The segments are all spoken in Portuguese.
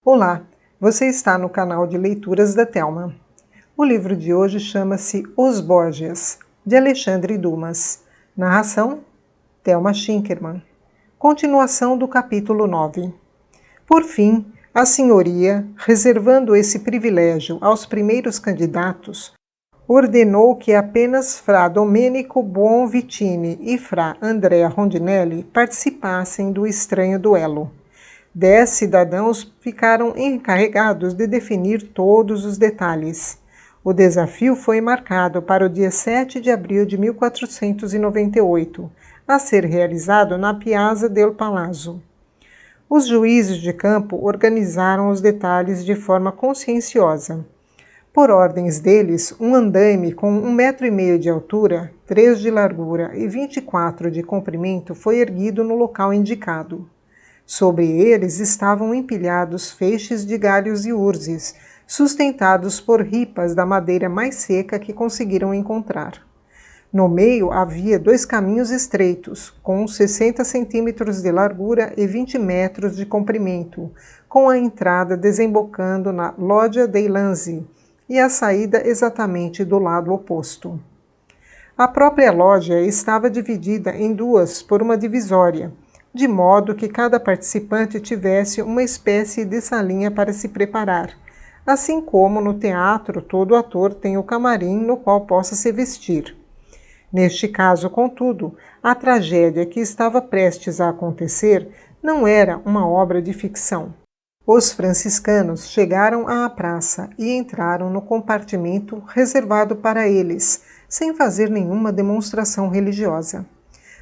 Olá, você está no canal de leituras da Thelma. O livro de hoje chama-se Os Borgias, de Alexandre Dumas. Narração, Thelma Schinkerman. Continuação do capítulo 9. Por fim, a senhoria, reservando esse privilégio aos primeiros candidatos, ordenou que apenas Fra Domenico Buonvitini e Fra Andrea Rondinelli participassem do estranho duelo. 10 cidadãos ficaram encarregados de definir todos os detalhes. O desafio foi marcado para o dia 7 de abril de 1498, a ser realizado na Piazza del Palazzo. Os juízes de campo organizaram os detalhes de forma conscienciosa. Por ordens deles, um andaime com 1,5 metro de altura, 3 de largura e 24 de comprimento foi erguido no local indicado. Sobre eles estavam empilhados feixes de galhos e urzes, sustentados por ripas da madeira mais seca que conseguiram encontrar. No meio havia 2 caminhos estreitos, com 60 centímetros de largura e 20 metros de comprimento, com a entrada desembocando na Loggia dei Lanzi e a saída exatamente do lado oposto. A própria lógia estava dividida em 2 por uma divisória, de modo que cada participante tivesse uma espécie de salinha para se preparar, assim como no teatro todo ator tem o camarim no qual possa se vestir. Neste caso, contudo, a tragédia que estava prestes a acontecer não era uma obra de ficção. Os franciscanos chegaram à praça e entraram no compartimento reservado para eles, sem fazer nenhuma demonstração religiosa.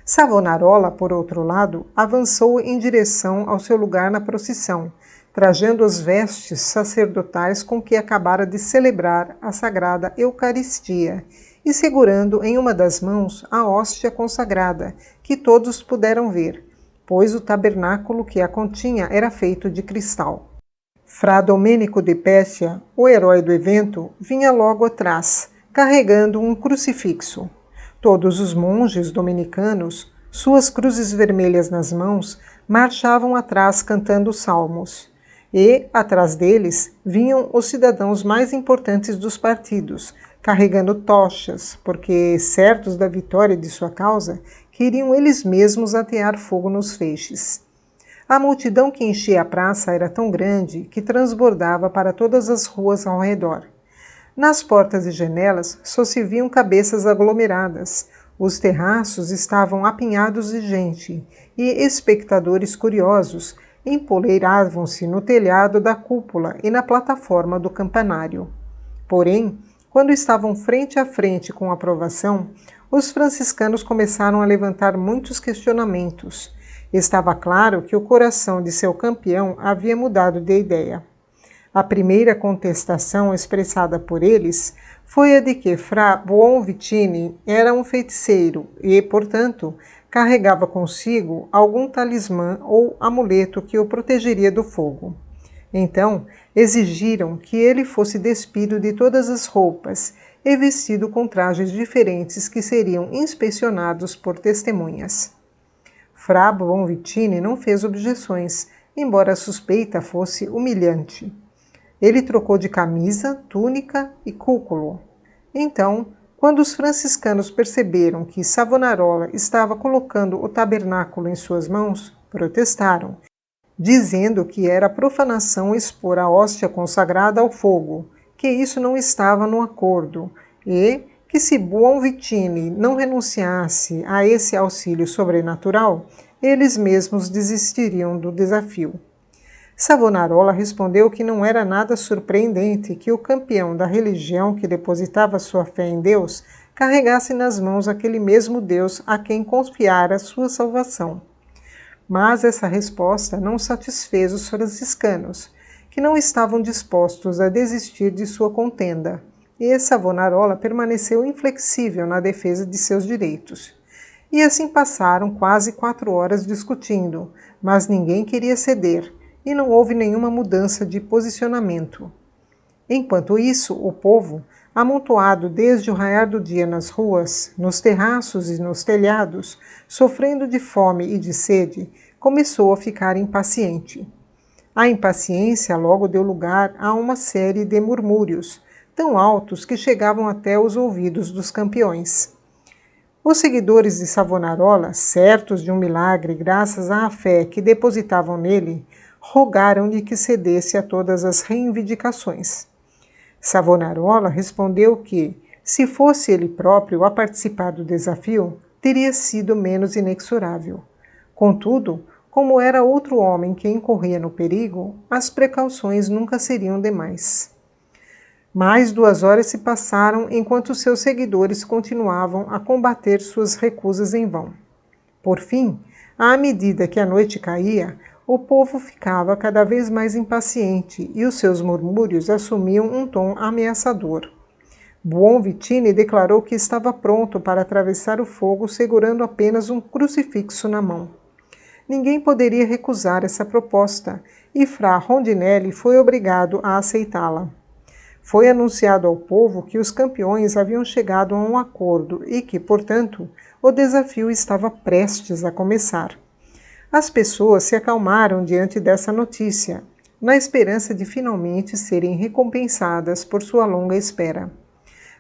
Savonarola, por outro lado, avançou em direção ao seu lugar na procissão, trajando as vestes sacerdotais com que acabara de celebrar a sagrada Eucaristia e segurando em uma das mãos a hóstia consagrada, que todos puderam ver, pois o tabernáculo que a continha era feito de cristal. Fra Domenico de Pescia, o herói do evento, vinha logo atrás, carregando um crucifixo. Todos os monges dominicanos, suas cruzes vermelhas nas mãos, marchavam atrás cantando salmos. E, atrás deles, vinham os cidadãos mais importantes dos partidos, carregando tochas, porque, certos da vitória de sua causa, queriam eles mesmos atear fogo nos feixes. A multidão que enchia a praça era tão grande que transbordava para todas as ruas ao redor. Nas portas e janelas só se viam cabeças aglomeradas. Os terraços estavam apinhados de gente e espectadores curiosos empoleiravam-se no telhado da cúpula e na plataforma do campanário. Porém, quando estavam frente a frente com a aprovação, os franciscanos começaram a levantar muitos questionamentos. Estava claro que o coração de seu campeão havia mudado de ideia. A primeira contestação expressada por eles foi a de que Fra Buonvitini era um feiticeiro e, portanto, carregava consigo algum talismã ou amuleto que o protegeria do fogo. Então, exigiram que ele fosse despido de todas as roupas e vestido com trajes diferentes que seriam inspecionados por testemunhas. Fra Buonvitini não fez objeções, embora a suspeita fosse humilhante. Ele trocou de camisa, túnica e cúculo. Então, quando os franciscanos perceberam que Savonarola estava colocando o tabernáculo em suas mãos, protestaram, dizendo que era profanação expor a hóstia consagrada ao fogo, que isso não estava no acordo e que se Buonvitini não renunciasse a esse auxílio sobrenatural, eles mesmos desistiriam do desafio. Savonarola respondeu que não era nada surpreendente que o campeão da religião que depositava sua fé em Deus carregasse nas mãos aquele mesmo Deus a quem confiara sua salvação. Mas essa resposta não satisfez os franciscanos, que não estavam dispostos a desistir de sua contenda, e Savonarola permaneceu inflexível na defesa de seus direitos. E assim passaram quase 4 horas discutindo, mas ninguém queria ceder, e não houve nenhuma mudança de posicionamento. Enquanto isso, o povo, amontoado desde o raiar do dia nas ruas, nos terraços e nos telhados, sofrendo de fome e de sede, começou a ficar impaciente. A impaciência logo deu lugar a uma série de murmúrios, tão altos que chegavam até os ouvidos dos campeões. Os seguidores de Savonarola, certos de um milagre graças à fé que depositavam nele, rogaram-lhe que cedesse a todas as reivindicações. Savonarola respondeu que, se fosse ele próprio a participar do desafio, teria sido menos inexorável. Contudo, como era outro homem que incorria no perigo, as precauções nunca seriam demais. Mais 2 horas se passaram enquanto seus seguidores continuavam a combater suas recusas em vão. Por fim, à medida que a noite caía, o povo ficava cada vez mais impaciente e os seus murmúrios assumiam um tom ameaçador. Buonvitine declarou que estava pronto para atravessar o fogo segurando apenas um crucifixo na mão. Ninguém poderia recusar essa proposta, e Fra Rondinelli foi obrigado a aceitá-la. Foi anunciado ao povo que os campeões haviam chegado a um acordo e que, portanto, o desafio estava prestes a começar. As pessoas se acalmaram diante dessa notícia, na esperança de finalmente serem recompensadas por sua longa espera.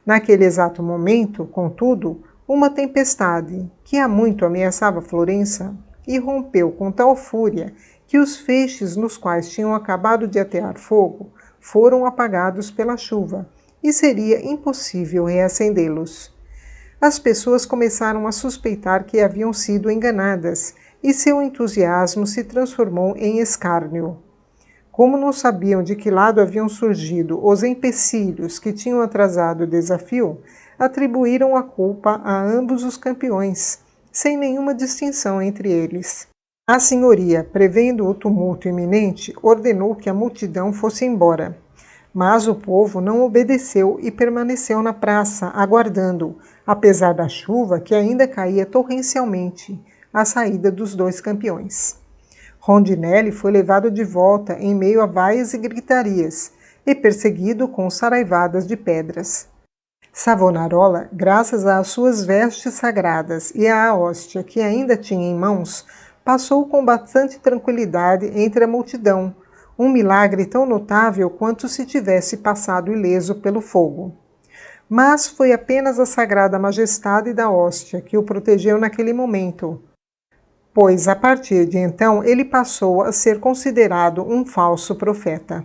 Naquele exato momento, contudo, uma tempestade, que há muito ameaçava Florença, irrompeu com tal fúria que os feixes nos quais tinham acabado de atear fogo foram apagados pela chuva e seria impossível reacendê-los. As pessoas começaram a suspeitar que haviam sido enganadas e seu entusiasmo se transformou em escárnio. Como não sabiam de que lado haviam surgido os empecilhos que tinham atrasado o desafio, atribuíram a culpa a ambos os campeões, sem nenhuma distinção entre eles. A senhoria, prevendo o tumulto iminente, ordenou que a multidão fosse embora. Mas o povo não obedeceu e permaneceu na praça, aguardando, apesar da chuva que ainda caía torrencialmente, a saída dos 2 campeões. Rondinelli foi levado de volta em meio a vaias e gritarias, e perseguido com saraivadas de pedras. Savonarola, graças às suas vestes sagradas e à hóstia que ainda tinha em mãos, passou com bastante tranquilidade entre a multidão, um milagre tão notável quanto se tivesse passado ileso pelo fogo. Mas foi apenas a sagrada majestade da hóstia que o protegeu naquele momento, pois a partir de então ele passou a ser considerado um falso profeta.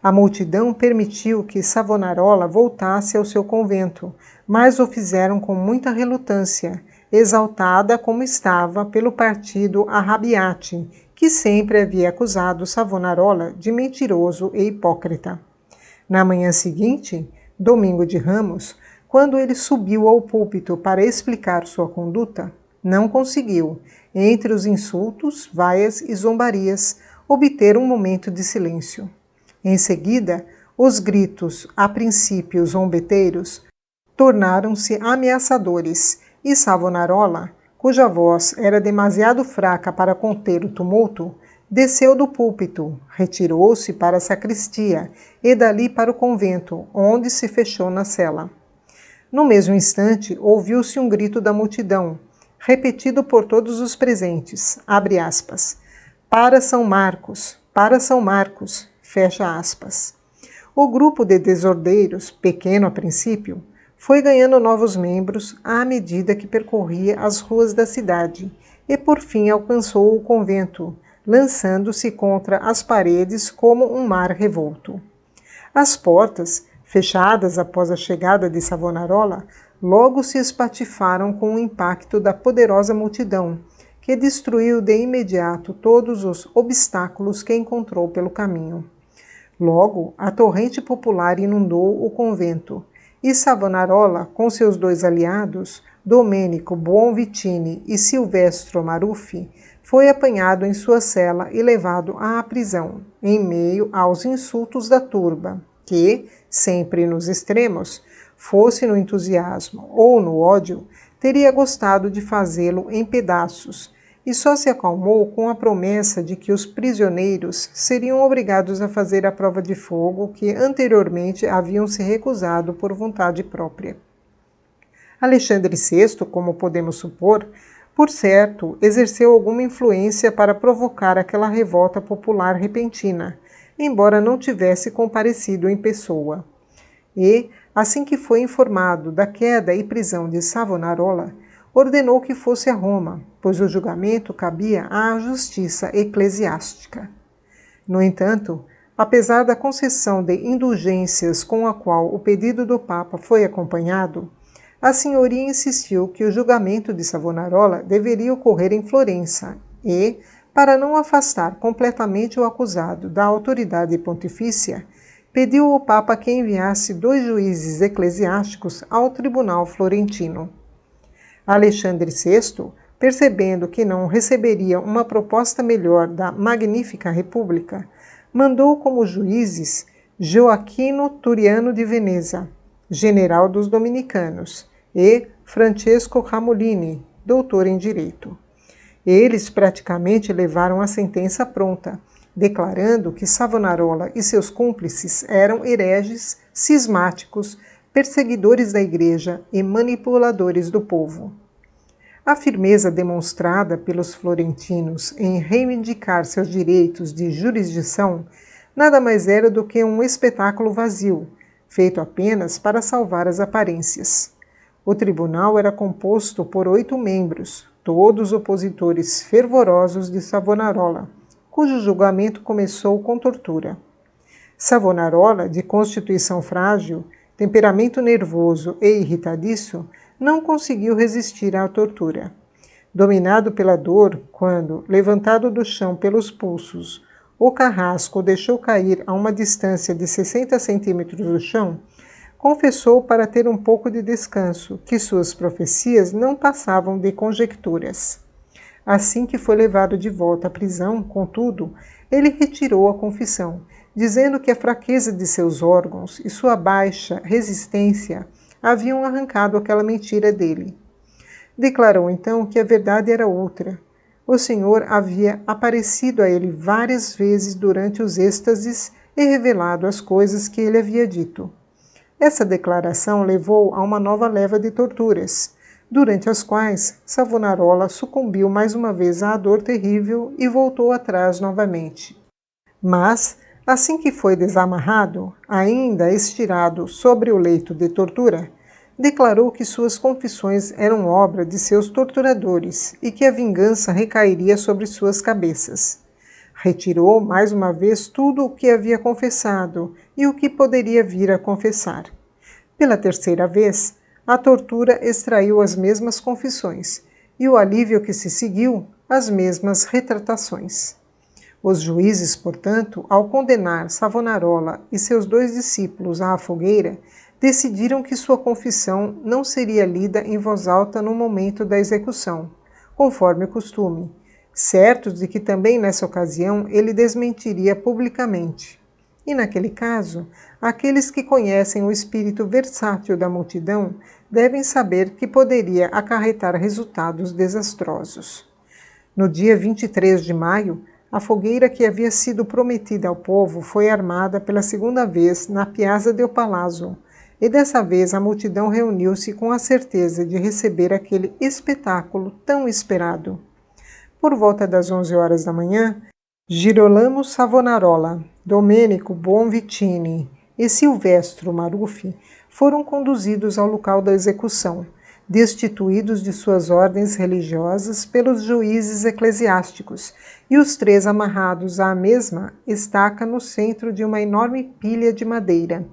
A multidão permitiu que Savonarola voltasse ao seu convento, mas o fizeram com muita relutância, exaltada como estava pelo partido Arrabbiati, que sempre havia acusado Savonarola de mentiroso e hipócrita. Na manhã seguinte, domingo de Ramos, quando ele subiu ao púlpito para explicar sua conduta, não conseguiu, entre os insultos, vaias e zombarias, obter um momento de silêncio. Em seguida, os gritos, a princípio zombeteiros, tornaram-se ameaçadores e Savonarola, cuja voz era demasiado fraca para conter o tumulto, desceu do púlpito, retirou-se para a sacristia e dali para o convento, onde se fechou na cela. No mesmo instante, ouviu-se um grito da multidão, repetido por todos os presentes, abre aspas, para São Marcos, fecha aspas. O grupo de desordeiros, pequeno a princípio, foi ganhando novos membros à medida que percorria as ruas da cidade e por fim alcançou o convento, lançando-se contra as paredes como um mar revolto. As portas, fechadas após a chegada de Savonarola, logo se espatifaram com o impacto da poderosa multidão, que destruiu de imediato todos os obstáculos que encontrou pelo caminho. Logo, a torrente popular inundou o convento, e Savonarola, com seus 2 aliados, Domenico Buonvitine e Silvestro Maruffi, foi apanhado em sua cela e levado à prisão, em meio aos insultos da turba, que, sempre nos extremos, fosse no entusiasmo ou no ódio, teria gostado de fazê-lo em pedaços, e só se acalmou com a promessa de que os prisioneiros seriam obrigados a fazer a prova de fogo que anteriormente haviam se recusado por vontade própria. Alexandre VI, como podemos supor, Por certo, exerceu alguma influência para provocar aquela revolta popular repentina, embora não tivesse comparecido em pessoa. E, assim que foi informado da queda e prisão de Savonarola, ordenou que fosse a Roma, pois o julgamento cabia à justiça eclesiástica. No entanto, apesar da concessão de indulgências com a qual o pedido do Papa foi acompanhado, a senhoria insistiu que o julgamento de Savonarola deveria ocorrer em Florença e, para não afastar completamente o acusado da autoridade pontifícia, pediu ao Papa que enviasse 2 juízes eclesiásticos ao tribunal florentino. Alexandre VI, percebendo que não receberia uma proposta melhor da Magnífica República, mandou como juízes Gioacchino Turiano de Veneza, general dos dominicanos, e Francesco Ramolini, doutor em direito. Eles praticamente levaram a sentença pronta, declarando que Savonarola e seus cúmplices eram hereges, cismáticos, perseguidores da Igreja e manipuladores do povo. A firmeza demonstrada pelos florentinos em reivindicar seus direitos de jurisdição nada mais era do que um espetáculo vazio, feito apenas para salvar as aparências. O tribunal era composto por 8 membros, todos opositores fervorosos de Savonarola, cujo julgamento começou com tortura. Savonarola, de constituição frágil, temperamento nervoso e irritadiço, não conseguiu resistir à tortura. Dominado pela dor, quando, levantado do chão pelos pulsos, o carrasco o deixou cair a uma distância de 60 centímetros do chão, confessou para ter um pouco de descanso que suas profecias não passavam de conjecturas. Assim que foi levado de volta à prisão, contudo, ele retirou a confissão, dizendo que a fraqueza de seus órgãos e sua baixa resistência haviam arrancado aquela mentira dele. Declarou então que a verdade era outra. O Senhor havia aparecido a ele várias vezes durante os êxtases e revelado as coisas que ele havia dito. Essa declaração levou a uma nova leva de torturas, durante as quais Savonarola sucumbiu mais uma vez à dor terrível e voltou atrás novamente. Mas, assim que foi desamarrado, ainda estirado sobre o leito de tortura, declarou que suas confissões eram obra de seus torturadores e que a vingança recairia sobre suas cabeças. Retirou mais uma vez tudo o que havia confessado e o que poderia vir a confessar. Pela terceira vez, a tortura extraiu as mesmas confissões e o alívio que se seguiu, as mesmas retratações. Os juízes, portanto, ao condenar Savonarola e seus 2 discípulos à fogueira, decidiram que sua confissão não seria lida em voz alta no momento da execução, conforme o costume, certos de que também nessa ocasião ele desmentiria publicamente. E naquele caso, aqueles que conhecem o espírito versátil da multidão devem saber que poderia acarretar resultados desastrosos. No dia 23 de maio, a fogueira que havia sido prometida ao povo foi armada pela segunda vez na Piazza del Palazzo, e dessa vez a multidão reuniu-se com a certeza de receber aquele espetáculo tão esperado. Por volta das 11 horas da manhã, Girolamo Savonarola, Domenico Bonvicini e Silvestro Maruffi foram conduzidos ao local da execução, destituídos de suas ordens religiosas pelos juízes eclesiásticos, e os 3 amarrados à mesma estaca no centro de uma enorme pilha de madeira.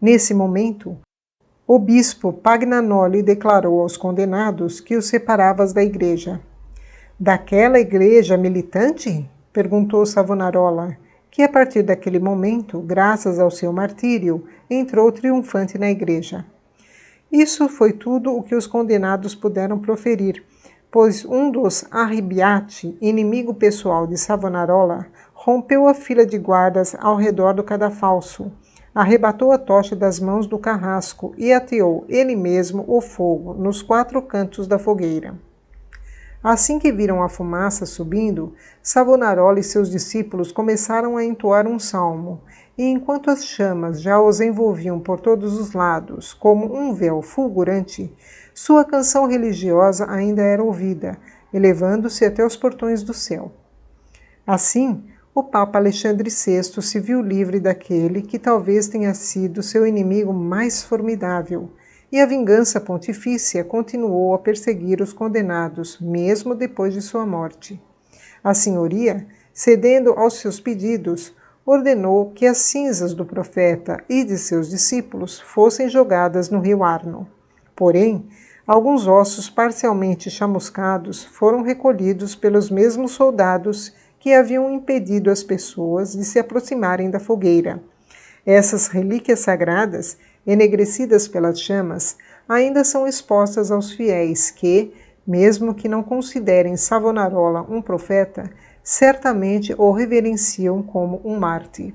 Nesse momento, o bispo Pagnanoli declarou aos condenados que os separava da igreja. Daquela igreja militante? Perguntou Savonarola, que a partir daquele momento, graças ao seu martírio, entrou triunfante na igreja. Isso foi tudo o que os condenados puderam proferir, pois um dos arrabbiati, inimigo pessoal de Savonarola, rompeu a fila de guardas ao redor do cadafalso, arrebatou a tocha das mãos do carrasco e ateou ele mesmo o fogo nos 4 cantos da fogueira. Assim que viram a fumaça subindo, Savonarola e seus discípulos começaram a entoar um salmo, e enquanto as chamas já os envolviam por todos os lados, como um véu fulgurante, sua canção religiosa ainda era ouvida, elevando-se até os portões do céu. Assim, o Papa Alexandre VI se viu livre daquele que talvez tenha sido seu inimigo mais formidável, e a vingança pontifícia continuou a perseguir os condenados, mesmo depois de sua morte. A senhoria, cedendo aos seus pedidos, ordenou que as cinzas do profeta e de seus discípulos fossem jogadas no rio Arno. Porém, alguns ossos parcialmente chamuscados foram recolhidos pelos mesmos soldados que haviam impedido as pessoas de se aproximarem da fogueira. Essas relíquias sagradas, enegrecidas pelas chamas, ainda são expostas aos fiéis que, mesmo que não considerem Savonarola um profeta, certamente o reverenciam como um mártir.